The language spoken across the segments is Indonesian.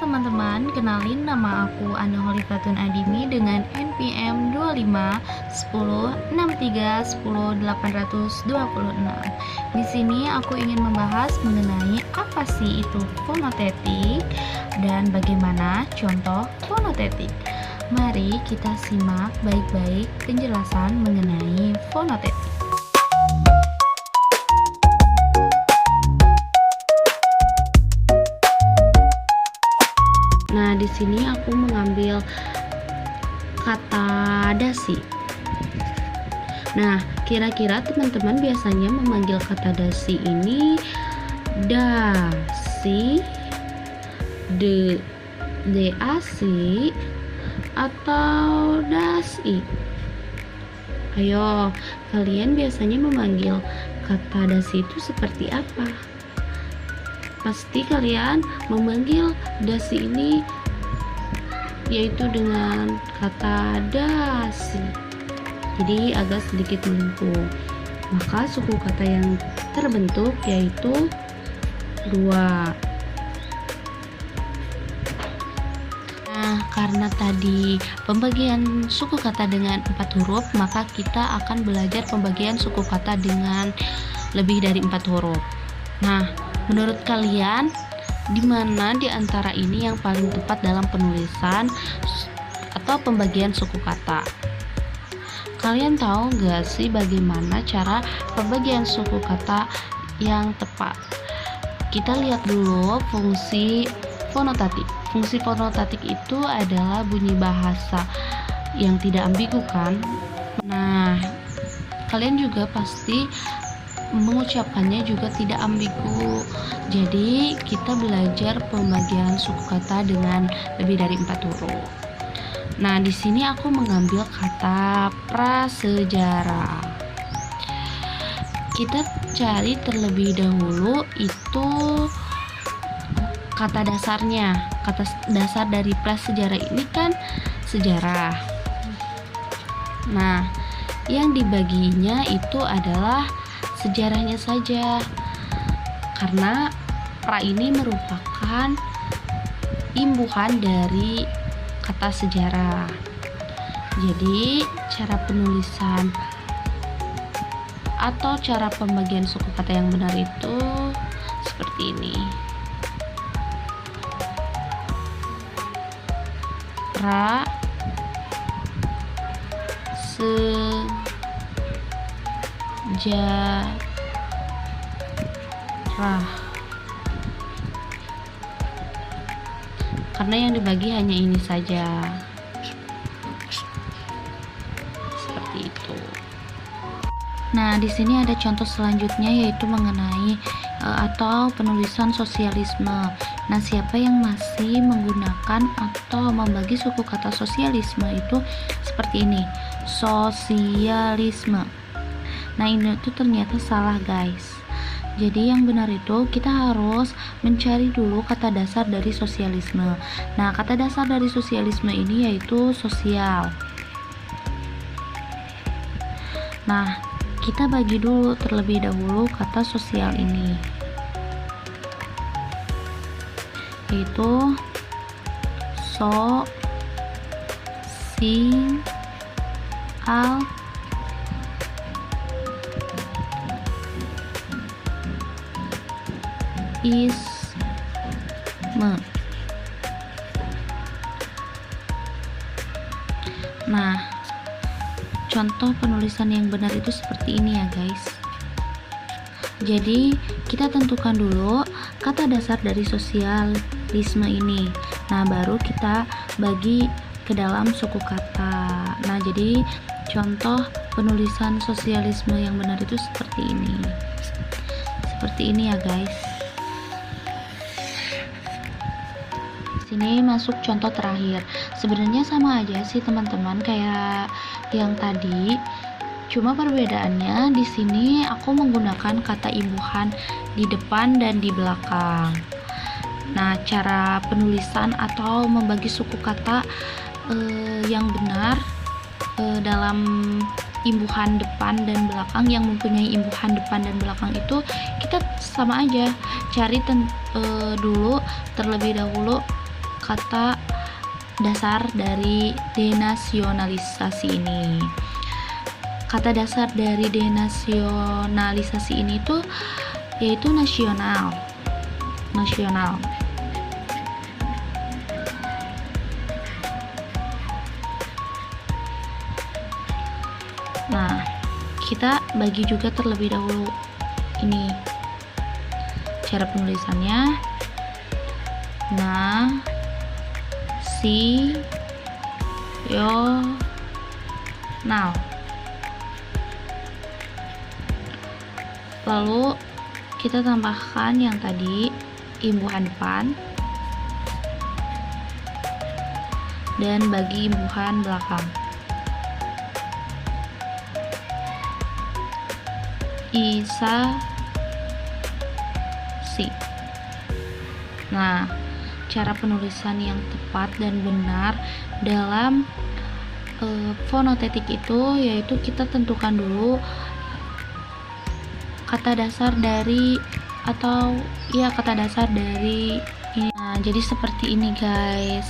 teman-teman, kenalin nama aku Ana Holifatun Adimi dengan NPM 25 10 63 10 826. Di sini aku ingin membahas mengenai apa sih itu fonotetik dan bagaimana contoh fonotetik. Mari kita simak baik-baik penjelasan mengenai fonotetik. Nah, di sini aku mengambil kata dasi. Nah, kira-kira teman-teman biasanya memanggil kata dasi ini dasi, dasi, atau dasi? Ayo, kalian biasanya memanggil kata dasi itu seperti apa? Pasti kalian memanggil dasi ini yaitu dengan kata dasi, jadi agak sedikit melengkung. Maka suku kata yang terbentuk yaitu dua. Nah, karena tadi pembagian suku kata dengan 4 huruf, maka kita akan belajar pembagian suku kata dengan lebih dari 4 huruf. Nah, menurut kalian, di mana di antara ini yang paling tepat dalam penulisan atau pembagian suku kata? Kalian tahu gak sih bagaimana cara pembagian suku kata yang tepat? Kita lihat dulu fungsi fonotatik. Fungsi fonotatik itu adalah bunyi bahasa yang tidak ambigu kan? Nah, kalian juga pasti mengucapkannya juga tidak ambigu. Jadi kita belajar pembagian suku kata dengan lebih dari 4 huruf. Nah, di sini aku mengambil kata prasejarah. Kita cari terlebih dahulu itu kata dasarnya. Kata dasar dari prasejarah ini kan sejarah. Nah, yang dibaginya itu adalah sejarahnya saja, karena pra ini merupakan imbuhan dari kata sejarah. Jadi cara penulisan atau cara pembagian suku kata yang benar itu seperti ini. Pra sejarah, karena yang dibagi hanya ini saja, seperti itu. Nah, di sini ada contoh selanjutnya yaitu mengenai atau penulisan sosialisme. Nah, siapa yang masih menggunakan atau membagi suku kata sosialisme itu seperti ini, sosialisme. Nah, ini tuh ternyata salah guys. Jadi yang benar itu kita harus mencari dulu kata dasar dari sosialisme. Nah, kata dasar dari sosialisme ini yaitu sosial. Nah, kita bagi dulu terlebih dahulu kata sosial ini, yaitu sosial isme. Nah, contoh penulisan yang benar itu seperti ini ya guys. Jadi kita tentukan dulu kata dasar dari sosialisme ini. Nah, baru kita bagi ke dalam suku kata. Nah, jadi contoh penulisan sosialisme yang benar itu seperti ini. Seperti ini ya guys. Sini masuk contoh terakhir. Sebenarnya sama aja sih teman-teman kayak yang tadi, cuma perbedaannya di sini aku menggunakan kata imbuhan di depan dan di belakang. Nah, cara penulisan atau membagi suku kata yang benar dalam imbuhan depan dan belakang, yang mempunyai imbuhan depan dan belakang itu kita sama aja cari dulu terlebih dahulu kata dasar dari denasionalisasi ini. Kata dasar dari denasionalisasi ini tuh yaitu nasional. Nah, kita bagi juga terlebih dahulu ini cara penulisannya. Nasional. Lalu kita tambahkan yang tadi imbuhan depan dan bagi imbuhan belakang. Isasi. Nah, cara penulisan yang tepat dan benar dalam fonotetik itu yaitu kita tentukan dulu kata dasar dari ini. Nah, jadi seperti ini guys.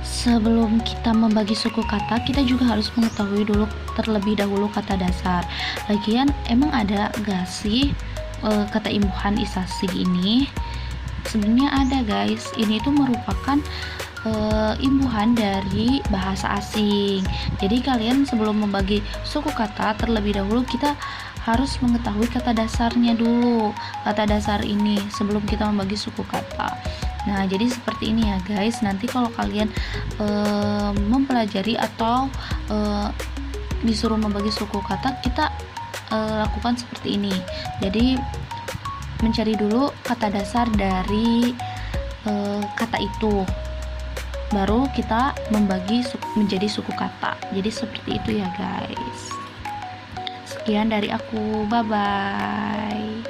Sebelum kita membagi suku kata, kita juga harus mengetahui dulu terlebih dahulu kata dasar. Lagian emang ada gak sih kata imbuhan isasi ini? Sebenarnya ada guys. Ini tuh merupakan imbuhan dari bahasa asing. Jadi kalian sebelum membagi suku kata, terlebih dahulu kita harus mengetahui kata dasarnya dulu, kata dasar ini sebelum kita membagi suku kata. Nah, jadi seperti ini ya guys. Nanti kalau kalian mempelajari atau disuruh membagi suku kata, kita lakukan seperti ini. Jadi mencari dulu kata dasar dari kata itu, baru kita membagi menjadi suku kata. Jadi seperti itu ya guys. Sekian dari aku, bye bye.